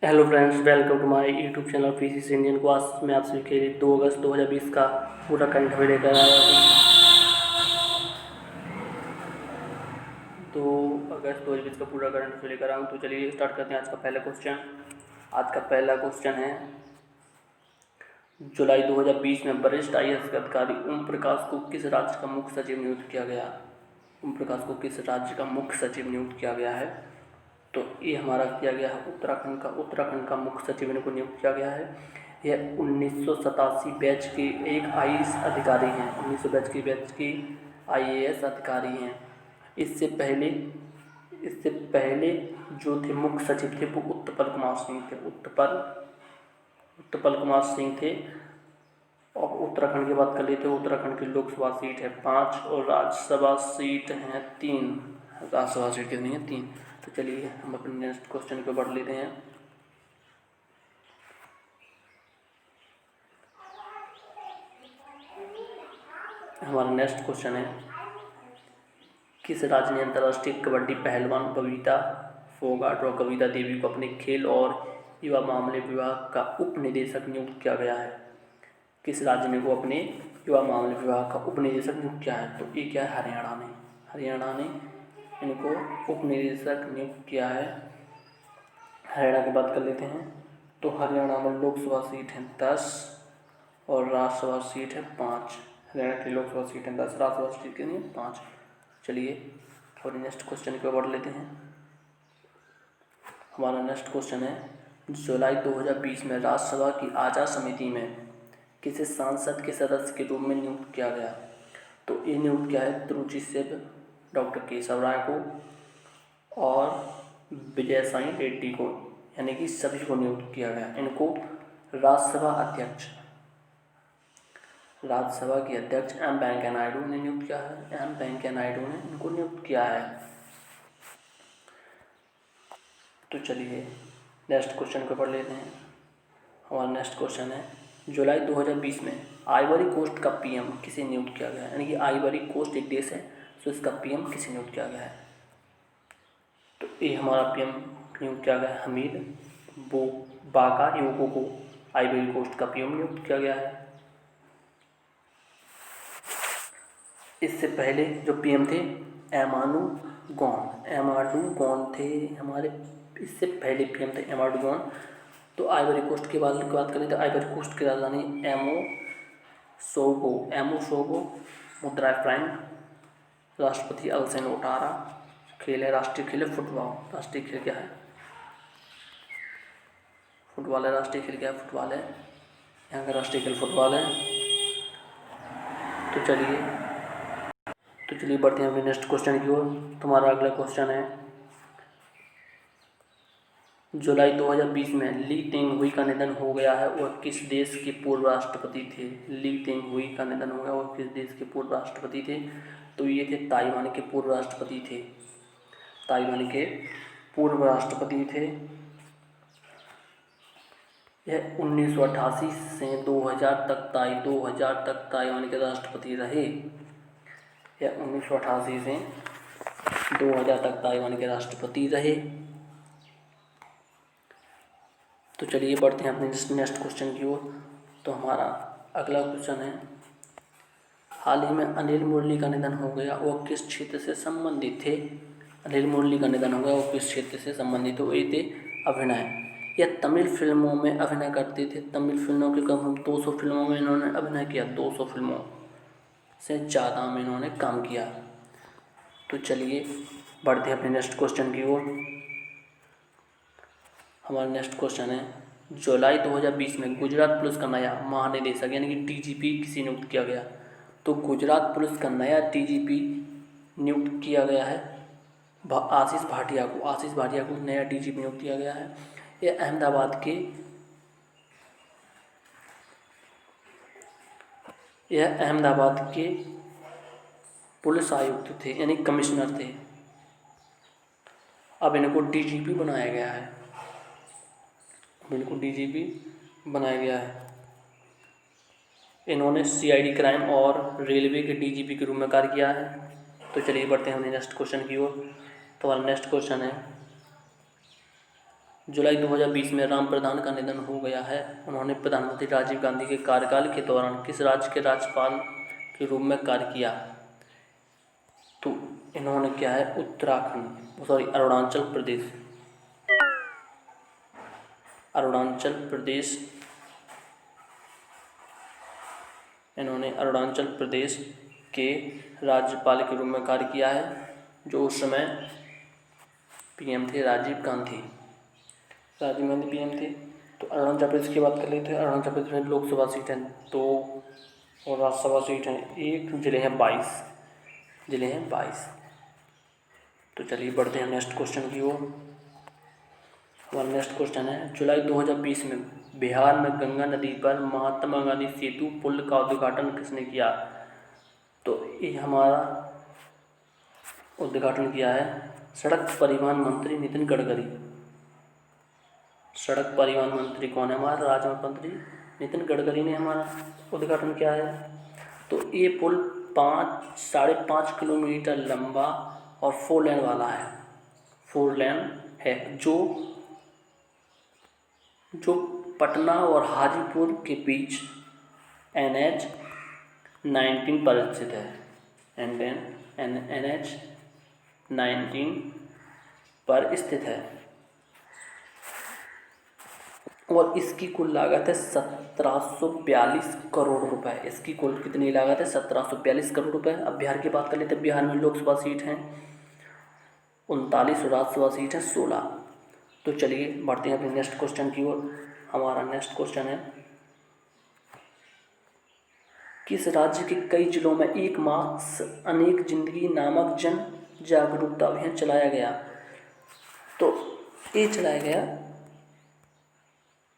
Hello friends, welcome to my YouTube channel PCC Indian को। आज मैं आप सभी के लिए 2 अगस्त 2020 का पूरा करंट अफेयर लेकर आया हूँ। 2 अगस्त 2020 का पूरा करंट अफेयर लेकर आया हूँ। तो चलिए स्टार्ट करते हैं आज का पहला क्वेश्चन। आज का पहला क्वेश्चन है, जुलाई 2020 में वरिष्ठ IAS अधिकारी ओम प्रकाश को किस राज्य का मुख्य सचिव नियुक्त किया गया? ओम प्रकाश को किस राज्य का मुख्य सचिव नियुक्त किया गया है? तो ये हमारा किया गया है उत्तराखंड का मुख्य सचिव इनको नियुक्त किया गया है। यह 1987 बैच के एक IAS अधिकारी हैं। 1900 बैच के IAS अधिकारी हैं। इससे पहले जो थे मुख्य सचिव थे वो उत्पल कुमार सिंह थे। और उत्तराखंड की बात कर लेते हैं। उत्तराखंड की लोकसभा सीट है 5 और राज्यसभा सीट हैं 3। राज्यसभा सीट कितनी है? 3। तो चलिए हम अपने नेक्स्ट क्वेश्चन पे बढ़ लेते हैं। हमारा नेक्स्ट क्वेश्चन है, किस राज्य ने अंतर्राष्ट्रीय कबड्डी पहलवान बबीता फोगाट और कविता देवी को अपने खेल और युवा मामले विभाग का उप निदेशक नियुक्त किया गया है? किस राज्य ने को अपने युवा मामले विभाग का उप निदेशक नियुक्त किया है? तो ये क्या है? हरियाणा ने इनको उप निदेशक नियुक्त किया है। हरियाणा की बात कर लेते हैं। तो हरियाणा में लोकसभा सीट है 10 और राज्यसभा सीट है 5। हरियाणा की लोकसभा सीट है 10, राज्यसभा सीट कितनी है? 5। चलिए और नेक्स्ट क्वेश्चन को बढ़ लेते हैं। हमारा नेक्स्ट क्वेश्चन है, जुलाई 2020 में राज्यसभा की आचार समिति में किसे सांसद के सदस्य के रूप में नियुक्त किया गया? तो ये नियुक्त किया है त्रुचि सिंह, डॉक्टर केशव राय को और विजय साई रेड्डी को, यानी कि सभी को नियुक्त किया गया। इनको राज्यसभा के अध्यक्ष एम वेंकैया नायडू ने नियुक्त किया है। एम वेंकैया नायडू ने इनको नियुक्त किया है। तो चलिए नेक्स्ट क्वेश्चन को पढ़ लेते हैं। हमारा नेक्स्ट क्वेश्चन है, जुलाई 2020 में आइवरी कोस्ट का PM किसे नियुक्त किया गया है? यानी कि आइवरी कोस्ट एक देश है, तो इसका PM किसे नियुक्त किया गया है? तो ये हमारा PM नियुक्त किया गया है हमीद बाकायोको को आइवरी कोस्ट का PM नियुक्त किया गया है। इससे पहले जो PM थे एमाडू गॉन थे हमारे। इससे पहले PM थे एमाडू गॉन। तो आइवरी कोस्ट की बात करें तो आइवरी कोस्ट की राजधानी एमोसोगो, मुद्रा फ्रैंक, राष्ट्रपति अल्सेन ओटारा, खेल है राष्ट्रीय खेल है फुटबॉल। राष्ट्रीय खेल क्या है? फुटबॉल है। राष्ट्रीय खेल क्या है? फुटबॉल है। यहाँ का राष्ट्रीय खेल फुटबॉल है। तो चलिए बढ़ते हैं अपने नेक्स्ट क्वेश्चन की ओर। तुम्हारा अगला क्वेश्चन है, जुलाई 2020 में ली तेंग हुई का निधन हो गया है, वह किस देश के पूर्व राष्ट्रपति थे? ली तेंग हुई का निधन हो गया, वह किस देश के पूर्व राष्ट्रपति थे? तो ये थे ताइवान के पूर्व राष्ट्रपति थे। यह 1988 से 2000 तक ताइवान के राष्ट्रपति रहे। यह 1988 से 2000 तक ताइवान के राष्ट्रपति रहे। तो चलिए बढ़ते हैं अपने नेक्स्ट क्वेश्चन की ओर। तो हमारा अगला क्वेश्चन है, हाल ही में अनिल मुरली का निधन हो गया, वो किस क्षेत्र से संबंधित थे? अनिल मुरली का निधन हो गया, वो किस क्षेत्र से संबंधित हो? ये थे अभिनय। यह तमिल फिल्मों में अभिनय करते थे। तमिल फिल्मों के कम 200 फिल्मों में इन्होंने अभिनय किया। 200 फिल्मों से ज़्यादा में इन्होंने काम किया। तो चलिए बढ़ते हैं अपने नेक्स्ट क्वेश्चन की ओर। हमारा नेक्स्ट क्वेश्चन है, जुलाई 2020 में गुजरात पुलिस का नया महानिदेशक यानी कि DGP किसे नियुक्त किया गया? तो गुजरात पुलिस का नया DGP नियुक्त किया गया है आशीष भाटिया को नया DGP नियुक्त किया गया है। यह अहमदाबाद के पुलिस आयुक्त थे, यानी कमिश्नर थे। अब इनको DGP बनाया गया है। इन्होंने CID क्राइम और रेलवे के DGP के रूप में कार्य किया है। तो चलिए बढ़ते हैं अपने नेक्स्ट क्वेश्चन की ओर। तो हमारा नेक्स्ट क्वेश्चन है, जुलाई 2020 में राम प्रधान का निधन हो गया है। उन्होंने प्रधानमंत्री राजीव गांधी के कार्यकाल के दौरान किस राज्य के राज्यपाल के रूप में कार्य किया? तो इन्होंने क्या है, अरुणाचल प्रदेश, अरुणाचल प्रदेश, इन्होंने अरुणाचल प्रदेश के राज्यपाल के रूप में कार्य किया है, जो उस समय पीएम थे राजीव गांधी पीएम थे। तो अरुणाचल प्रदेश की बात कर लेते हैं। अरुणाचल प्रदेश में लोकसभा सीट हैं 2 और राज्यसभा सीट हैं 1, जिले हैं 22। तो चलिए बढ़ते हैं नेक्स्ट क्वेश्चन की ओर। हमारा नेक्स्ट क्वेश्चन है, जुलाई 2020 में बिहार में गंगा नदी पर महात्मा गांधी सेतु पुल का उद्घाटन किसने किया? तो ये हमारा उद्घाटन किया है सड़क परिवहन मंत्री नितिन गडकरी। सड़क परिवहन मंत्री कौन है? हमारा राजमार्ग मंत्री नितिन गडकरी ने हमारा उद्घाटन किया है। तो ये पुल 5.5 किलोमीटर लंबा और 4 लेन वाला है, 4 लेन है, जो पटना और हाजीपुर के बीच NH 19 पर स्थित है। NH 19 पर स्थित है और इसकी कुल लागत है 1742 करोड़ रुपए। इसकी कुल कितनी लागत है? 1742 करोड़ रुपए। अब बिहार की बात कर लेते हैं। बिहार में लोकसभा सीट हैं 39 और राज्यसभा सीट है 16। तो चलिए बढ़ते हैं अपने नेक्स्ट क्वेश्चन की ओर। हमारा नेक्स्ट क्वेश्चन है, किस राज्य के कई जिलों में 1 मास्क अनेक जिंदगी नामक जन जागरूकता अभियान चलाया गया? तो ये चलाया गया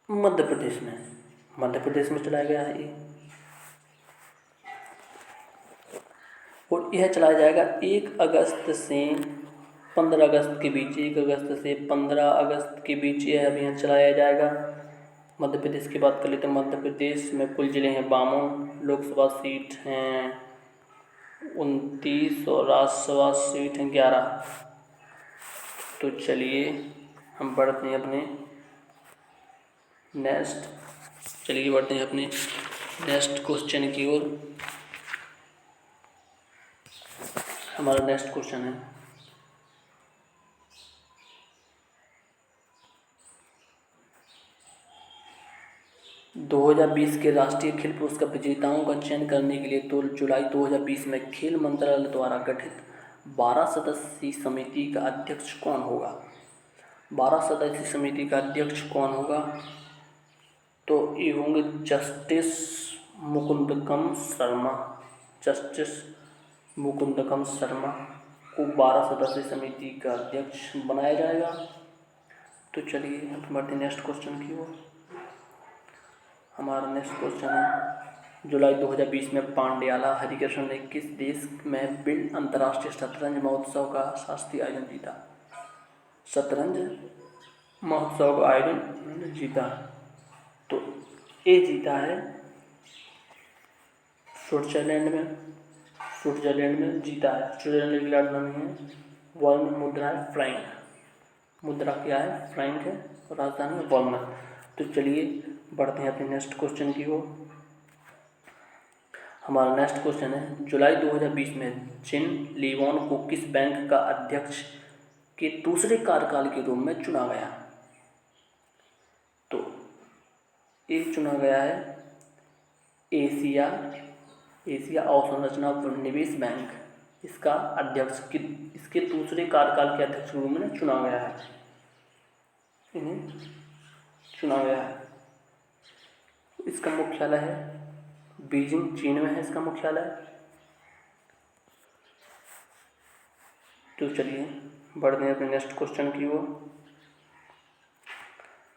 मध्य प्रदेश में चलाया गया है ये, और यह चलाया जाएगा 1 अगस्त से 15 अगस्त के बीच। 1 अगस्त से 15 अगस्त के बीच यह अभियान चलाया जाएगा। मध्य प्रदेश की बात कर लेते हैं। मध्य प्रदेश में कुल जिले हैं 52, लोकसभा सीट हैं 29 और राज्यसभा सीट हैं 11। तो चलिए हम बढ़ते हैं अपने नेक्स्ट क्वेश्चन की ओर। हमारा नेक्स्ट क्वेश्चन है, दो 2020 के राष्ट्रीय खेल पुरस्कार विजेताओं का चयन करने के लिए तो जुलाई 2020 में खेल मंत्रालय द्वारा गठित 12 सदस्यीय समिति का अध्यक्ष कौन होगा? 12 सदस्यीय समिति का अध्यक्ष कौन होगा? तो ये होंगे जस्टिस मुकुंदकम शर्मा को 12 सदस्यीय समिति का अध्यक्ष बनाया जाएगा। तो चलिए हम बढ़ते हैं नेक्स्ट क्वेश्चन की ओर। हमारा नेक्स्ट क्वेश्चन है, जुलाई 2020 में पांड्याला हरिकृष्ण ने किस देश में बिल्ड अंतर्राष्ट्रीय शतरंज महोत्सव का शास्त्रीय आयोजन जीता? शतरंज महोत्सव का आयोजन जीता। तो ये जीता है स्विट्जरलैंड में जीता है। स्विट्जरलैंड की राजधानी है वर्ण, मुद्रा है फ्रैंक, मुद्रा क्या है? फ्रैंक है, और राजधानी है वर्ण। तो चलिए बढ़ते हैं अपने नेक्स्ट क्वेश्चन की ओर। हमारा नेक्स्ट क्वेश्चन है, जुलाई 2020 में जिन लीवॉन को किस बैंक का अध्यक्ष के दूसरे कार्यकाल के रूप में चुना गया? तो ये चुना गया है एशिया अवसंरचना निवेश बैंक। इसका अध्यक्ष इसके दूसरे कार्यकाल के अध्यक्ष के रूप में चुना गया है, इन्हें चुना गया है। इसका मुख्यालय है बीजिंग, चीन में है इसका मुख्यालय। तो चलिए बढ़ते हैं अपने नेक्स्ट क्वेश्चन की ओर।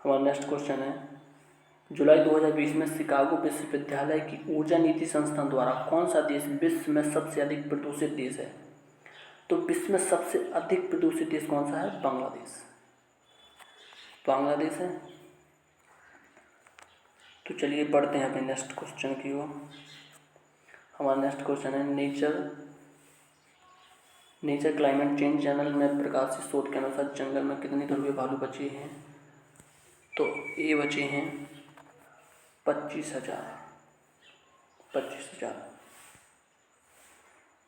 हमारा नेक्स्ट क्वेश्चन है, जुलाई 2020 में शिकागो विश्वविद्यालय की ऊर्जा नीति संस्थान द्वारा कौन सा देश विश्व में सबसे अधिक प्रदूषित देश है? तो विश्व में सबसे अधिक प्रदूषित देश कौन सा है? बांग्लादेश है। तो चलिए बढ़ते हैं अपने नेक्स्ट क्वेश्चन की ओर। हमारा नेक्स्ट क्वेश्चन है, नेचर क्लाइमेट चेंज जर्नल में प्रकाशित शोध के अनुसार जंगल में कितनी ध्रुवीय भालू बचे हैं? तो ये बचे हैं 25,000। 25,000।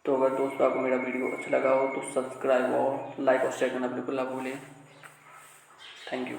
तो अगर दोस्तों आपको मेरा वीडियो अच्छा लगा हो तो सब्सक्राइब और लाइक और शेयर करना बिल्कुल ना भूलें। Thank you.